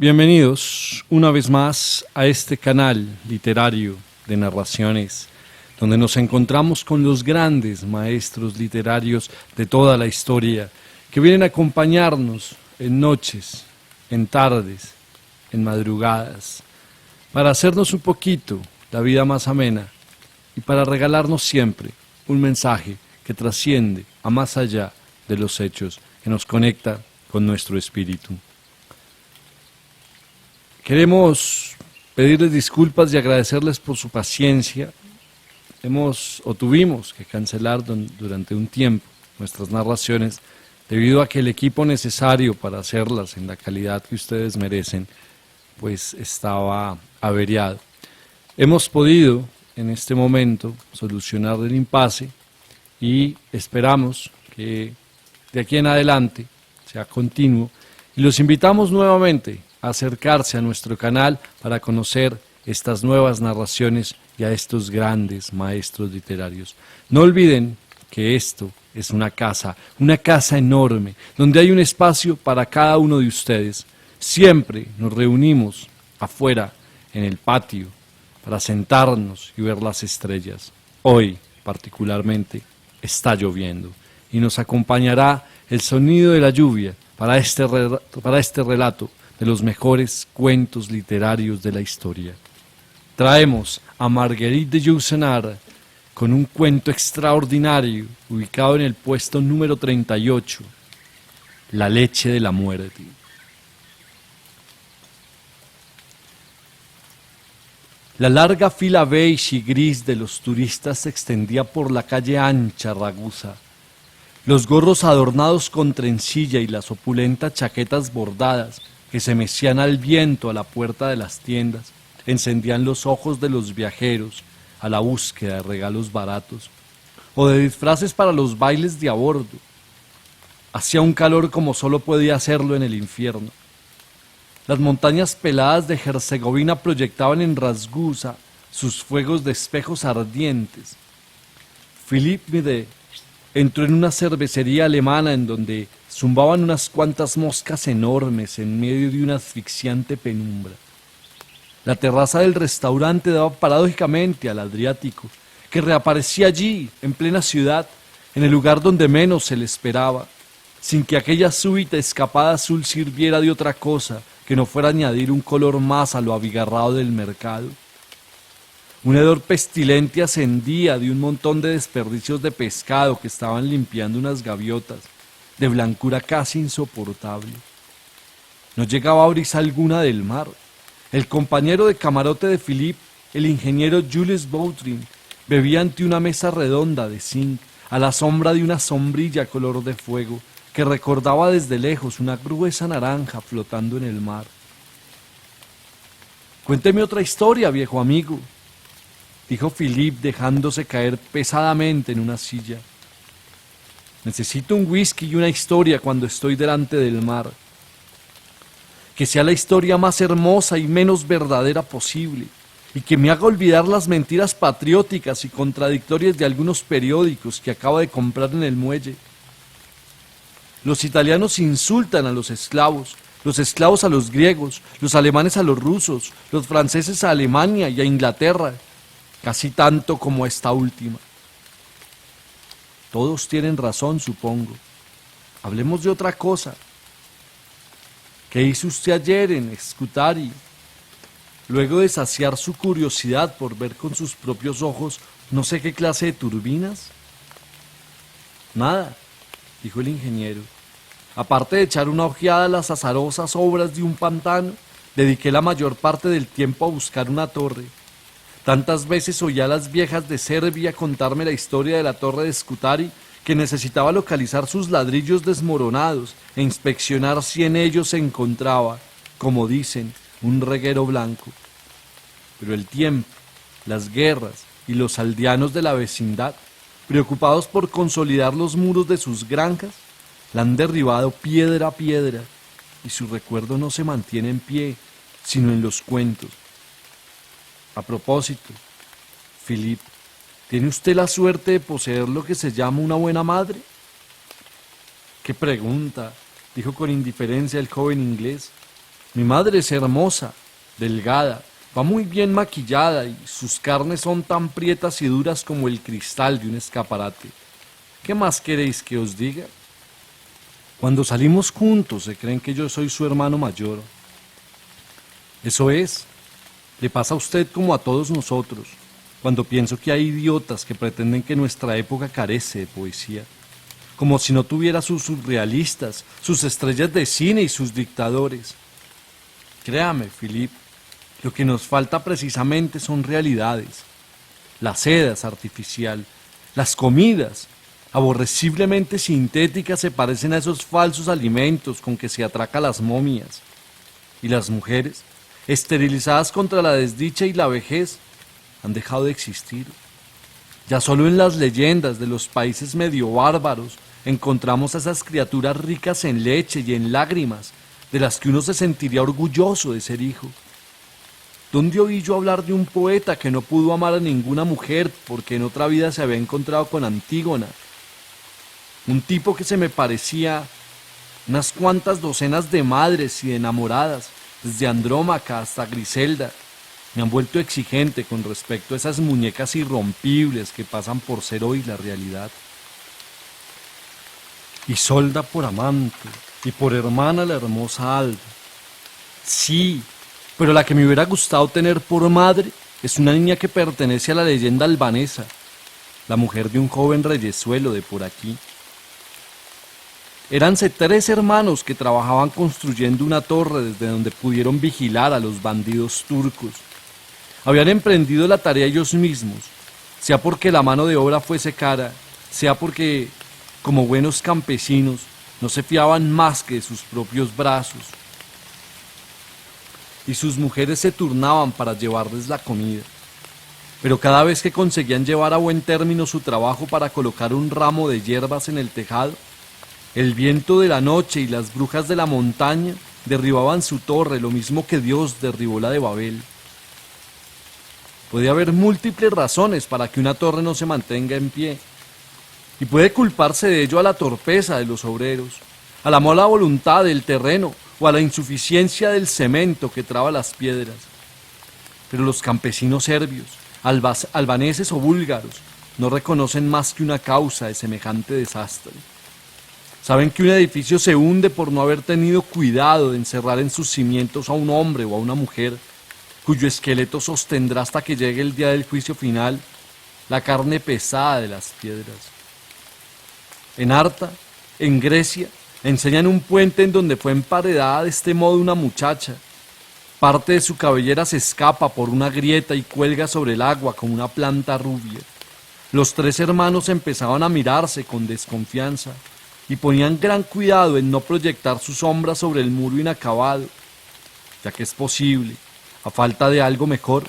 Bienvenidos una vez más a este canal literario de narraciones, donde nos encontramos con los grandes maestros literarios de toda la historia, que vienen a acompañarnos en noches, en tardes, en madrugadas, para hacernos un poquito la vida más amena y para regalarnos siempre un mensaje que trasciende a más allá de los hechos, que nos conecta con nuestro espíritu. Queremos pedirles disculpas y agradecerles por su paciencia. Tuvimos que cancelar durante un tiempo nuestras narraciones debido a que el equipo necesario para hacerlas en la calidad que ustedes merecen, pues estaba averiado. Hemos podido en este momento solucionar el impasse y esperamos que de aquí en adelante sea continuo y los invitamos nuevamente a acercarse a nuestro canal para conocer estas nuevas narraciones y a estos grandes maestros literarios. No olviden que esto es una casa enorme, donde hay un espacio para cada uno de ustedes. Siempre nos reunimos afuera, en el patio, para sentarnos y ver las estrellas. Hoy, particularmente, está lloviendo y nos acompañará el sonido de la lluvia para este relato de los mejores cuentos literarios de la historia. Traemos a Marguerite de Yourcenar con un cuento extraordinario ubicado en el puesto número 38, La leche de la muerte. La larga fila beige y gris de los turistas se extendía por la calle ancha Ragusa. Los gorros adornados con trencilla y las opulentas chaquetas bordadas que se mecían al viento a la puerta de las tiendas, encendían los ojos de los viajeros a la búsqueda de regalos baratos o de disfraces para los bailes de a bordo. Hacía un calor como solo podía hacerlo en el infierno. Las montañas peladas de Herzegovina proyectaban en Ragusa sus fuegos de espejos ardientes. Philippe Mide entró en una cervecería alemana en donde zumbaban unas cuantas moscas enormes en medio de una asfixiante penumbra. La terraza del restaurante daba paradójicamente al Adriático, que reaparecía allí, en plena ciudad, en el lugar donde menos se le esperaba, sin que aquella súbita escapada azul sirviera de otra cosa que no fuera añadir un color más a lo abigarrado del mercado. Un hedor pestilente ascendía de un montón de desperdicios de pescado que estaban limpiando unas gaviotas, de blancura casi insoportable. No llegaba brisa alguna del mar. El compañero de camarote de Philippe, el ingeniero Jules Boutrin, bebía ante una mesa redonda de zinc, a la sombra de una sombrilla color de fuego, que recordaba desde lejos una gruesa naranja flotando en el mar. «Cuénteme otra historia, viejo amigo», dijo Philippe dejándose caer pesadamente en una silla. «Necesito un whisky y una historia cuando estoy delante del mar. Que sea la historia más hermosa y menos verdadera posible, y que me haga olvidar las mentiras patrióticas y contradictorias de algunos periódicos que acabo de comprar en el muelle. Los italianos insultan a los esclavos a los griegos, los alemanes a los rusos, los franceses a Alemania y a Inglaterra, casi tanto como a esta última. Todos tienen razón, supongo. Hablemos de otra cosa. ¿Qué hizo usted ayer en Scutari? Luego de saciar su curiosidad por ver con sus propios ojos no sé qué clase de turbinas. Nada, dijo el ingeniero. Aparte de echar una ojeada a las azarosas obras de un pantano, dediqué la mayor parte del tiempo a buscar una torre. Tantas veces oí a las viejas de Serbia contarme la historia de la torre de Scutari que necesitaba localizar sus ladrillos desmoronados e inspeccionar si en ellos se encontraba, como dicen, un reguero blanco. Pero el tiempo, las guerras y los aldeanos de la vecindad, preocupados por consolidar los muros de sus granjas, la han derribado piedra a piedra y su recuerdo no se mantiene en pie, sino en los cuentos. A propósito, Philippe, ¿tiene usted la suerte de poseer lo que se llama una buena madre? «¿Qué pregunta?», dijo con indiferencia el joven inglés. Mi madre es hermosa, delgada, va muy bien maquillada y sus carnes son tan prietas y duras como el cristal de un escaparate. ¿Qué más queréis que os diga? Cuando salimos juntos se creen que yo soy su hermano mayor. Eso es, le pasa a usted como a todos nosotros, cuando pienso que hay idiotas que pretenden que nuestra época carece de poesía, como si no tuviera sus surrealistas, sus estrellas de cine y sus dictadores. Créame, Philip, lo que nos falta precisamente son realidades. La seda es artificial, las comidas, aborreciblemente sintéticas, se parecen a esos falsos alimentos con que se atraca a las momias. Y las mujeres, esterilizadas contra la desdicha y la vejez, han dejado de existir. Ya solo en las leyendas de los países medio bárbaros encontramos a esas criaturas ricas en leche y en lágrimas, de las que uno se sentiría orgulloso de ser hijo. ¿Dónde oí yo hablar de un poeta que no pudo amar a ninguna mujer porque en otra vida se había encontrado con Antígona? Un tipo que se me parecía unas cuantas docenas de madres y de enamoradas, desde Andrómaca hasta Griselda. Me han vuelto exigente con respecto a esas muñecas irrompibles que pasan por ser hoy la realidad. Isolda por amante y por hermana la hermosa Alba. Sí, pero la que me hubiera gustado tener por madre es una niña que pertenece a la leyenda albanesa, la mujer de un joven reyesuelo de por aquí. Éranse 3 hermanos que trabajaban construyendo una torre desde donde pudieron vigilar a los bandidos turcos. Habían emprendido la tarea ellos mismos, sea porque la mano de obra fuese cara, sea porque, como buenos campesinos, no se fiaban más que de sus propios brazos. Y sus mujeres se turnaban para llevarles la comida. Pero cada vez que conseguían llevar a buen término su trabajo para colocar un ramo de hierbas en el tejado, el viento de la noche y las brujas de la montaña derribaban su torre, lo mismo que Dios derribó la de Babel. Puede haber múltiples razones para que una torre no se mantenga en pie, y puede culparse de ello a la torpeza de los obreros, a la mala voluntad del terreno o a la insuficiencia del cemento que traba las piedras. Pero los campesinos serbios, albaneses o búlgaros no reconocen más que una causa de semejante desastre. Saben que un edificio se hunde por no haber tenido cuidado de encerrar en sus cimientos a un hombre o a una mujer, cuyo esqueleto sostendrá hasta que llegue el día del juicio final la carne pesada de las piedras. En Arta, en Grecia, enseñan un puente en donde fue emparedada de este modo una muchacha. Parte de su cabellera se escapa por una grieta y cuelga sobre el agua como una planta rubia. Los 3 hermanos empezaban a mirarse con desconfianza y ponían gran cuidado en no proyectar su sombra sobre el muro inacabado, ya que es posible, a falta de algo mejor,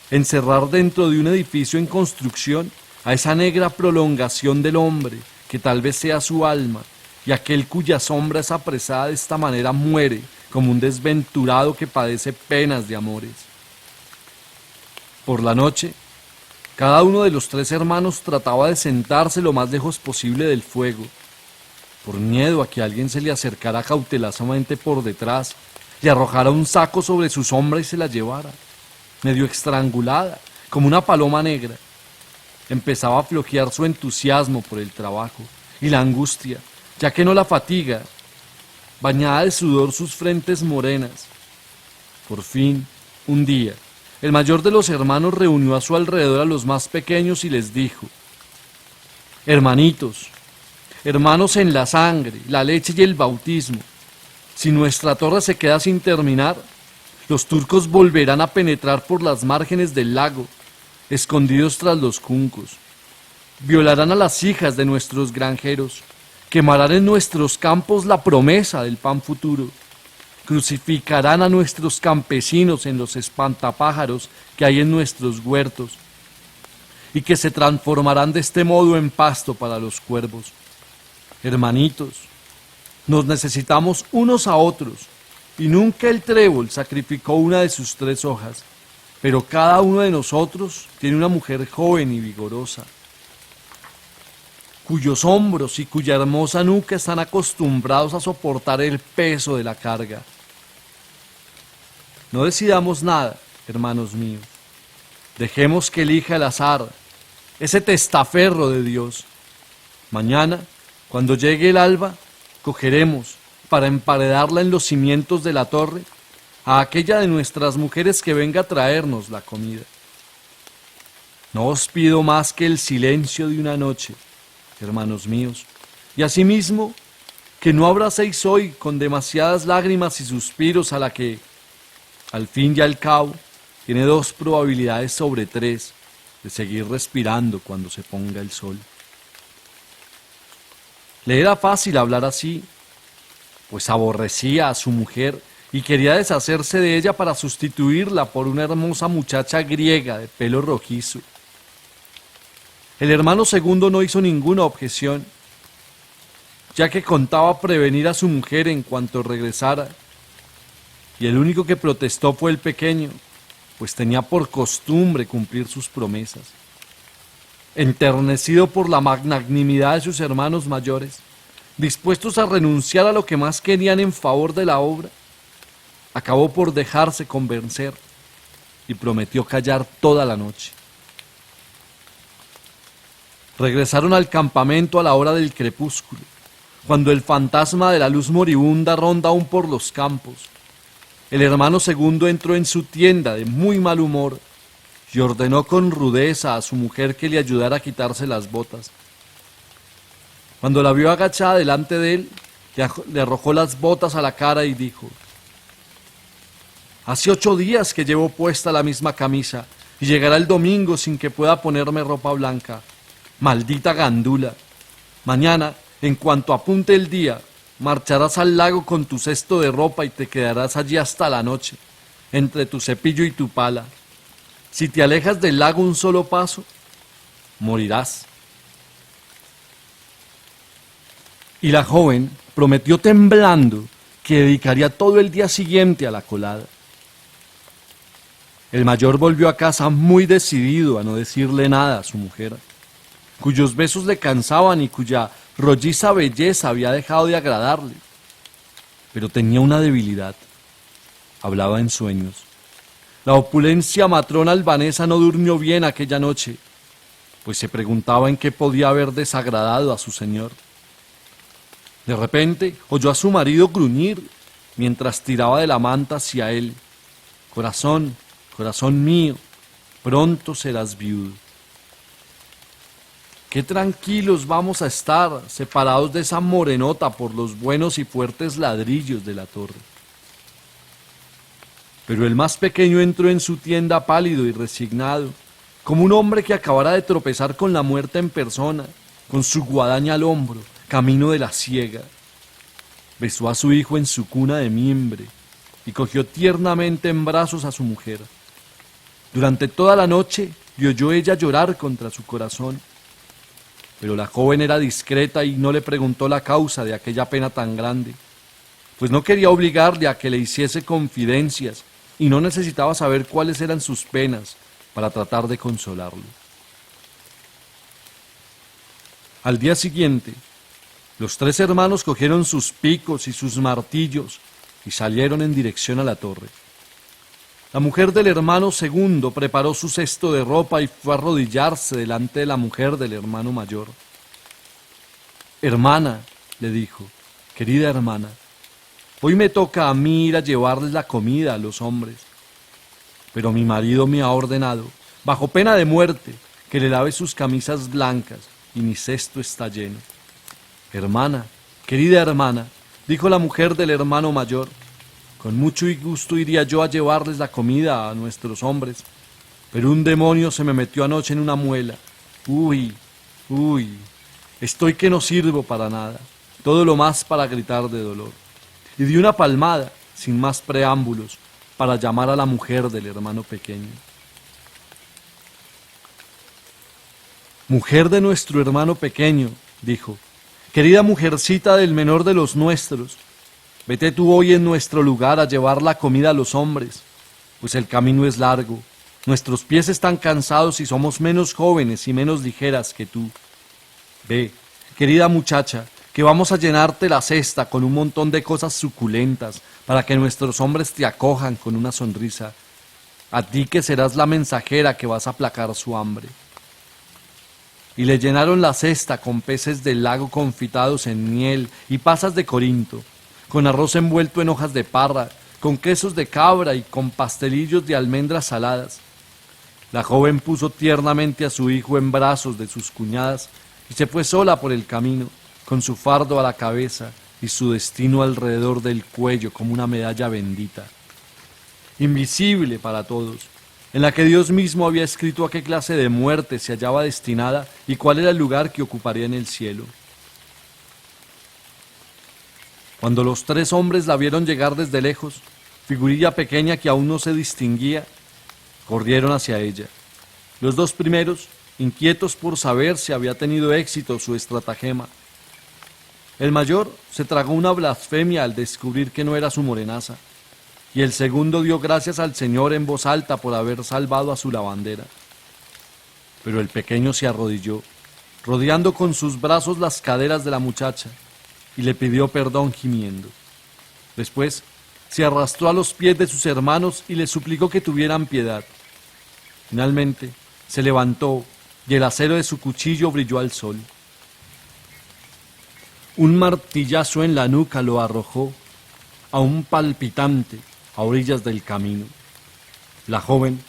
encerrar dentro de un edificio en construcción a esa negra prolongación del hombre, que tal vez sea su alma, y aquel cuya sombra es apresada de esta manera muere como un desventurado que padece penas de amores. Por la noche, cada uno de los 3 hermanos trataba de sentarse lo más lejos posible del fuego, por miedo a que alguien se le acercara cautelosamente por detrás, le arrojara un saco sobre su sombra y se la llevara, medio estrangulada, como una paloma negra. Empezaba a flojear su entusiasmo por el trabajo y la angustia, ya que no la fatiga, bañada de sudor sus frentes morenas. Por fin, un día, el mayor de los hermanos reunió a su alrededor a los más pequeños y les dijo: hermanitos, hermanos en la sangre, la leche y el bautismo, si nuestra torre se queda sin terminar, los turcos volverán a penetrar por las márgenes del lago, escondidos tras los juncos. Violarán a las hijas de nuestros granjeros, quemarán en nuestros campos la promesa del pan futuro, crucificarán a nuestros campesinos en los espantapájaros que hay en nuestros huertos, y que se transformarán de este modo en pasto para los cuervos. Hermanitos, nos necesitamos unos a otros, y nunca el trébol sacrificó una de sus 3 hojas, pero cada uno de nosotros tiene una mujer joven y vigorosa, cuyos hombros y cuya hermosa nuca están acostumbrados a soportar el peso de la carga. No decidamos nada, hermanos míos. Dejemos que elija el azar, ese testaferro de Dios. Mañana, cuando llegue el alba, cogeremos, para emparedarla en los cimientos de la torre, a aquella de nuestras mujeres que venga a traernos la comida. No os pido más que el silencio de una noche, hermanos míos, y asimismo que no abracéis hoy con demasiadas lágrimas y suspiros a la que, al fin y al cabo, tiene 2 probabilidades sobre 3 de seguir respirando cuando se ponga el sol. Le era fácil hablar así, pues aborrecía a su mujer y quería deshacerse de ella para sustituirla por una hermosa muchacha griega de pelo rojizo. El hermano segundo no hizo ninguna objeción, ya que contaba prevenir a su mujer en cuanto regresara, y el único que protestó fue el pequeño, pues tenía por costumbre cumplir sus promesas. Enternecido por la magnanimidad de sus hermanos mayores, dispuestos a renunciar a lo que más querían en favor de la obra, acabó por dejarse convencer y prometió callar toda la noche. Regresaron al campamento a la hora del crepúsculo, cuando el fantasma de la luz moribunda ronda aún por los campos. El hermano segundo entró en su tienda de muy mal humor y ordenó con rudeza a su mujer que le ayudara a quitarse las botas. Cuando la vio agachada delante de él, le arrojó las botas a la cara y dijo: «Hace 8 días que llevo puesta la misma camisa y llegará el domingo sin que pueda ponerme ropa blanca. Maldita gandula. Mañana, en cuanto apunte el día, marcharás al lago con tu cesto de ropa y te quedarás allí hasta la noche, entre tu cepillo y tu pala. Si te alejas del lago un solo paso, morirás». Y la joven prometió temblando que dedicaría todo el día siguiente a la colada. El mayor volvió a casa muy decidido a no decirle nada a su mujer, cuyos besos le cansaban y cuya rolliza belleza había dejado de agradarle. Pero tenía una debilidad: hablaba en sueños. La opulencia matrona albanesa no durmió bien aquella noche, pues se preguntaba en qué podía haber desagradado a su señor. De repente oyó a su marido gruñir mientras tiraba de la manta hacia él: «Corazón, corazón mío, pronto serás viudo». Qué tranquilos vamos a estar, separados de esa morenota por los buenos y fuertes ladrillos de la torre. Pero el más pequeño entró en su tienda pálido y resignado, como un hombre que acabara de tropezar con la muerte en persona, con su guadaña al hombro, camino de la siega. Besó a su hijo en su cuna de mimbre y cogió tiernamente en brazos a su mujer. Durante toda la noche le oyó ella llorar contra su corazón, pero la joven era discreta y no le preguntó la causa de aquella pena tan grande, pues no quería obligarle a que le hiciese confidencias y no necesitaba saber cuáles eran sus penas para tratar de consolarlo. Al día siguiente, los 3 hermanos cogieron sus picos y sus martillos y salieron en dirección a la torre. La mujer del hermano segundo preparó su cesto de ropa y fue a arrodillarse delante de la mujer del hermano mayor. «Hermana», le dijo, «querida hermana, hoy me toca a mí ir a llevarles la comida a los hombres, pero mi marido me ha ordenado, bajo pena de muerte, que le lave sus camisas blancas y mi cesto está lleno». «Hermana, querida hermana», dijo la mujer del hermano mayor, «con mucho gusto iría yo a llevarles la comida a nuestros hombres, pero un demonio se me metió anoche en una muela. Uy, estoy que no sirvo para nada, todo lo más para gritar de dolor». Y dio una palmada, sin más preámbulos, para llamar a la mujer del hermano pequeño. «Mujer de nuestro hermano pequeño», dijo, «querida mujercita del menor de los nuestros, vete tú hoy en nuestro lugar a llevar la comida a los hombres, pues el camino es largo, nuestros pies están cansados y somos menos jóvenes y menos ligeras que tú. Ve, querida muchacha, que vamos a llenarte la cesta con un montón de cosas suculentas para que nuestros hombres te acojan con una sonrisa. A ti que serás la mensajera que vas a aplacar su hambre. Y le llenaron la cesta con peces del lago confitados en miel y pasas de Corinto, con arroz envuelto en hojas de parra, con quesos de cabra y con pastelillos de almendras saladas. La joven puso tiernamente a su hijo en brazos de sus cuñadas y se fue sola por el camino, con su fardo a la cabeza y su destino alrededor del cuello como una medalla bendita, invisible para todos, en la que Dios mismo había escrito a qué clase de muerte se hallaba destinada y cuál era el lugar que ocuparía en el cielo. Cuando los tres hombres la vieron llegar desde lejos, figurilla pequeña que aún no se distinguía, corrieron hacia ella. Los dos primeros, inquietos por saber si había tenido éxito su estratagema. El mayor se tragó una blasfemia al descubrir que no era su morenaza, y el segundo dio gracias al Señor en voz alta por haber salvado a su lavandera. Pero el pequeño se arrodilló, rodeando con sus brazos las caderas de la muchacha, y le pidió perdón gimiendo. Después se arrastró a los pies de sus hermanos y les suplicó que tuvieran piedad. Finalmente se levantó y el acero de su cuchillo brilló al sol. Un martillazo en la nuca lo arrojó, aún palpitante, a orillas del camino. La joven,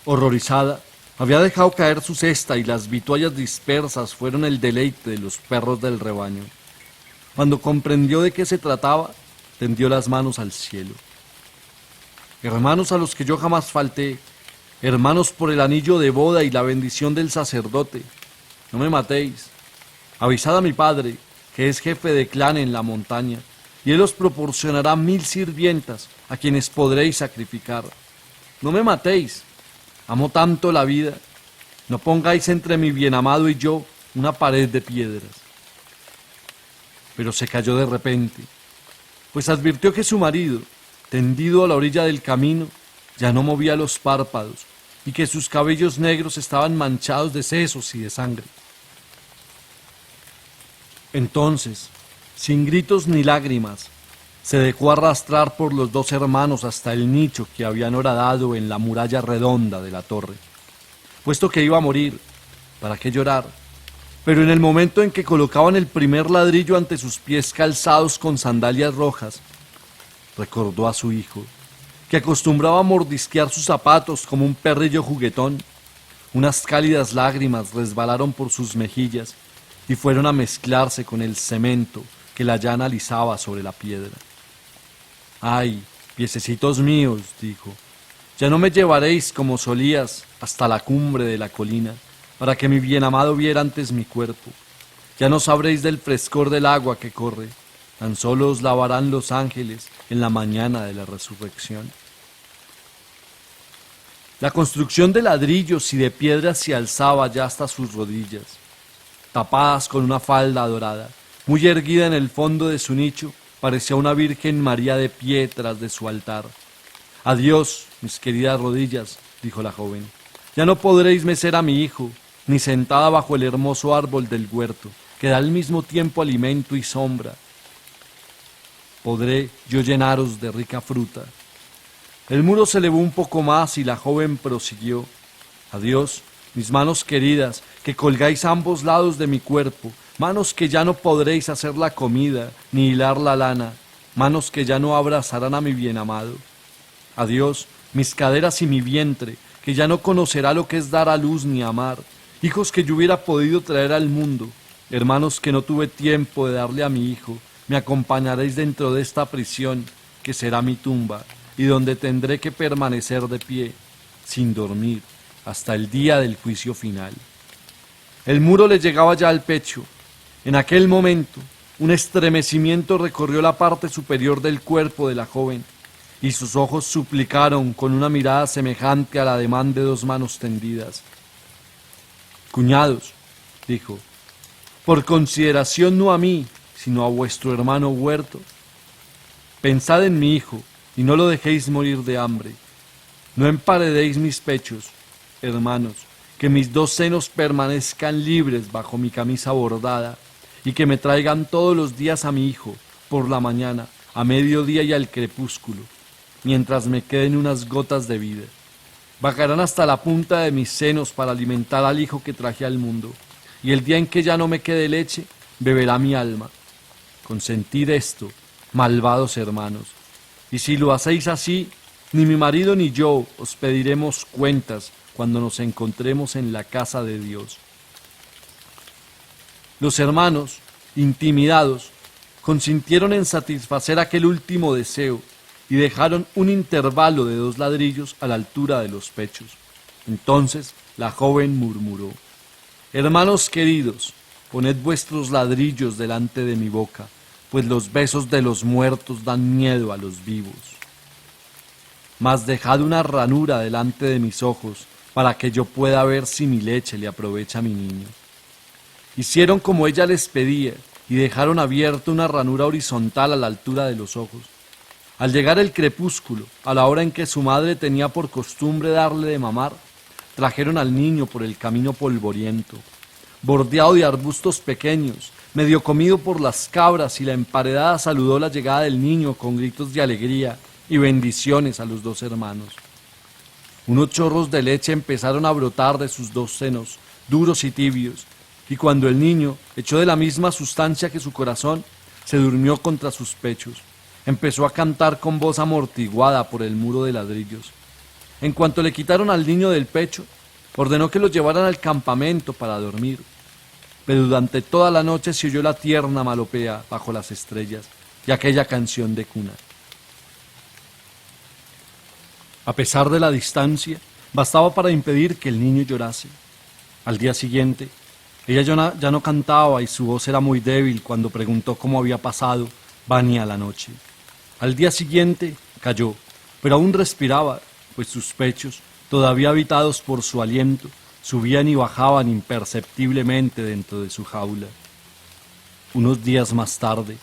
horrorizada, había dejado caer su cesta y las vituallas dispersas fueron el deleite de los perros del rebaño. Cuando comprendió de qué se trataba, tendió las manos al cielo. Hermanos a los que yo jamás falté, hermanos por el anillo de boda y la bendición del sacerdote, no me matéis. Avisad a mi padre, que es jefe de clan en la montaña, y él os proporcionará 1000 sirvientas a quienes podréis sacrificar. No me matéis, amo tanto la vida, no pongáis entre mi bienamado y yo una pared de piedras. Pero se calló de repente, pues advirtió que su marido, tendido a la orilla del camino, ya no movía los párpados y que sus cabellos negros estaban manchados de sesos y de sangre. Entonces, sin gritos ni lágrimas, se dejó arrastrar por los dos hermanos hasta el nicho que habían horadado en la muralla redonda de la torre. Puesto que iba a morir, ¿para qué llorar? Pero en el momento en que colocaban el primer ladrillo ante sus pies calzados con sandalias rojas, recordó a su hijo, que acostumbraba a mordisquear sus zapatos como un perrillo juguetón. Unas cálidas lágrimas resbalaron por sus mejillas y fueron a mezclarse con el cemento que la llana alisaba sobre la piedra. «Ay, piececitos míos», dijo, «ya no me llevaréis como solías hasta la cumbre de la colina, para que mi bienamado viera antes mi cuerpo. Ya no sabréis del frescor del agua que corre, tan solo os lavarán los ángeles en la mañana de la resurrección». La construcción de ladrillos y de piedras se alzaba ya hasta sus rodillas, tapadas con una falda dorada. Muy erguida en el fondo de su nicho, parecía una Virgen María de pie tras de su altar. «Adiós, mis queridas rodillas», dijo la joven. «Ya no podréis mecer a mi hijo, ni sentada bajo el hermoso árbol del huerto, que da al mismo tiempo alimento y sombra. Podré yo llenaros de rica fruta». El muro se elevó un poco más y la joven prosiguió. «Adiós, mis manos queridas, que colgáis a ambos lados de mi cuerpo, manos que ya no podréis hacer la comida, ni hilar la lana, manos que ya no abrazarán a mi bienamado. Adiós, mis caderas y mi vientre, que ya no conocerá lo que es dar a luz ni amar, hijos que yo hubiera podido traer al mundo, hermanos que no tuve tiempo de darle a mi hijo, me acompañaréis dentro de esta prisión, que será mi tumba, y donde tendré que permanecer de pie, sin dormir, hasta el día del juicio final». El muro le llegaba ya al pecho. En aquel momento, un estremecimiento recorrió la parte superior del cuerpo de la joven, y sus ojos suplicaron con una mirada semejante al ademán de dos manos tendidas. «Cuñados», dijo, «por consideración no a mí, sino a vuestro hermano huerto, pensad en mi hijo y no lo dejéis morir de hambre. No emparedéis mis pechos, hermanos, que mis dos senos permanezcan libres bajo mi camisa bordada, y que me traigan todos los días a mi hijo, por la mañana, a mediodía y al crepúsculo, mientras me queden unas gotas de vida. Bajarán hasta la punta de mis senos para alimentar al hijo que traje al mundo, y el día en que ya no me quede leche, beberá mi alma. Consentid esto, malvados hermanos, y si lo hacéis así, ni mi marido ni yo os pediremos cuentas cuando nos encontremos en la casa de Dios. Los hermanos, intimidados, consintieron en satisfacer aquel último deseo y dejaron un intervalo de 2 ladrillos a la altura de los pechos. Entonces la joven murmuró: «Hermanos queridos, poned vuestros ladrillos delante de mi boca, pues los besos de los muertos dan miedo a los vivos. Mas dejad una ranura delante de mis ojos, para que yo pueda ver si mi leche le aprovecha a mi niño». Hicieron como ella les pedía, y dejaron abierta una ranura horizontal a la altura de los ojos. Al llegar el crepúsculo, a la hora en que su madre tenía por costumbre darle de mamar, trajeron al niño por el camino polvoriento, bordeado de arbustos pequeños, medio comido por las cabras, y la emparedada saludó la llegada del niño con gritos de alegría y bendiciones a los 2 hermanos. Unos chorros de leche empezaron a brotar de sus 2 senos, duros y tibios, y cuando el niño echó de la misma sustancia que su corazón, se durmió contra sus pechos. Empezó a cantar con voz amortiguada por el muro de ladrillos. En cuanto le quitaron al niño del pecho, ordenó que lo llevaran al campamento para dormir. Pero durante toda la noche se oyó la tierna malopea bajo las estrellas y aquella canción de cuna. A pesar de la distancia, bastaba para impedir que el niño llorase. Al día siguiente, ella ya no cantaba y su voz era muy débil cuando preguntó cómo había pasado Vania la noche. Al día siguiente cayó, pero aún respiraba, pues sus pechos, todavía habitados por su aliento, subían y bajaban imperceptiblemente dentro de su jaula. Unos días más tarde,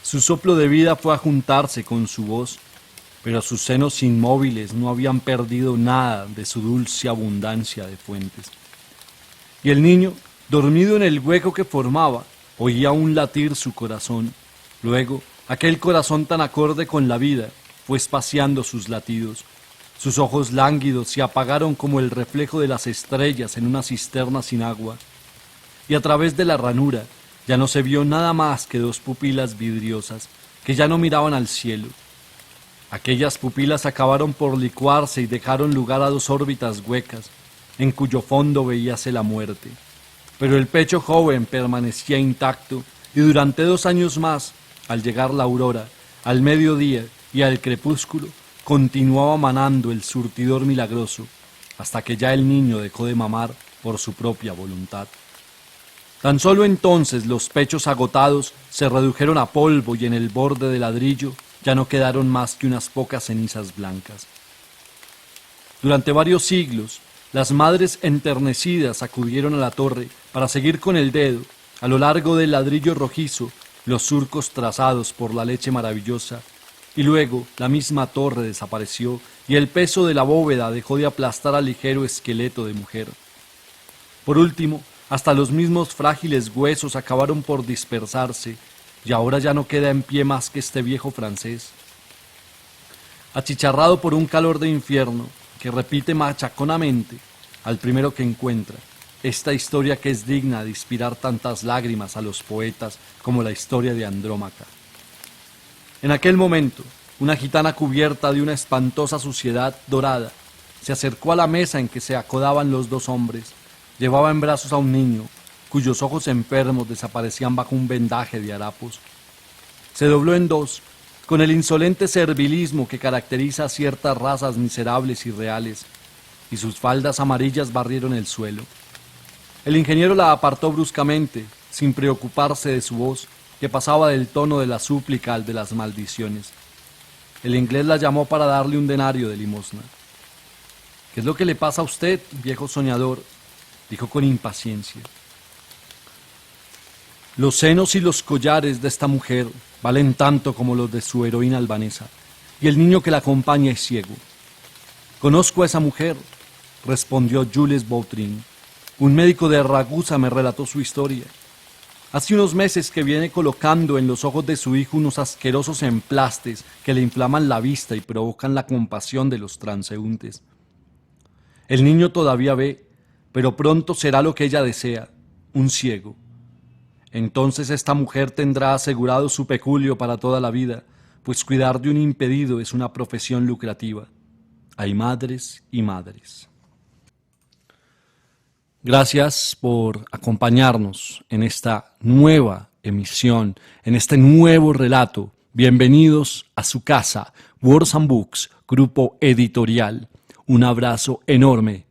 su soplo de vida fue a juntarse con su voz, pero sus senos inmóviles no habían perdido nada de su dulce abundancia de fuentes. Y el niño, dormido en el hueco que formaba, oía aún latir su corazón. Luego, aquel corazón tan acorde con la vida fue espaciando sus latidos. Sus ojos lánguidos se apagaron como el reflejo de las estrellas en una cisterna sin agua, y a través de la ranura ya no se vio nada más que 2 pupilas vidriosas que ya no miraban al cielo. Aquellas pupilas acabaron por licuarse y dejaron lugar a 2 órbitas huecas, en cuyo fondo veíase la muerte. Pero el pecho joven permanecía intacto, y durante 2 años más, al llegar la aurora, al mediodía y al crepúsculo, continuaba manando el surtidor milagroso, hasta que ya el niño dejó de mamar por su propia voluntad. Tan solo entonces los pechos agotados se redujeron a polvo, y en el borde del ladrillo ya no quedaron más que unas pocas cenizas blancas. Durante varios siglos, las madres enternecidas acudieron a la torre para seguir con el dedo, a lo largo del ladrillo rojizo, los surcos trazados por la leche maravillosa, y luego la misma torre desapareció y el peso de la bóveda dejó de aplastar al ligero esqueleto de mujer. Por último, hasta los mismos frágiles huesos acabaron por dispersarse, y ahora ya no queda en pie más que este viejo francés. Achicharrado por un calor de infierno, que repite machaconamente al primero que encuentra, esta historia que es digna de inspirar tantas lágrimas a los poetas como la historia de Andrómaca. En aquel momento, una gitana cubierta de una espantosa suciedad dorada se acercó a la mesa en que se acodaban los 2 hombres. Llevaba en brazos a un niño, cuyos ojos enfermos desaparecían bajo un vendaje de harapos. Se dobló en 2, con el insolente servilismo que caracteriza a ciertas razas miserables y reales, y sus faldas amarillas barrieron el suelo. El ingeniero la apartó bruscamente, sin preocuparse de su voz, que pasaba del tono de la súplica al de las maldiciones. El inglés la llamó para darle un denario de limosna. «¿Qué es lo que le pasa a usted, viejo soñador?», dijo con impaciencia. «Los senos y los collares de esta mujer valen tanto como los de su heroína albanesa, y el niño que la acompaña es ciego». «Conozco a esa mujer», respondió Jules Vautrin. «Un médico de Ragusa me relató su historia». Hace unos meses que viene colocando en los ojos de su hijo unos asquerosos emplastes que le inflaman la vista y provocan la compasión de los transeúntes. El niño todavía ve, pero pronto será lo que ella desea, un ciego. Entonces esta mujer tendrá asegurado su peculio para toda la vida, pues cuidar de un impedido es una profesión lucrativa. Hay madres y madres. Gracias por acompañarnos en esta nueva emisión, en este nuevo relato. Bienvenidos a su casa, Words and Books, grupo editorial. Un abrazo enorme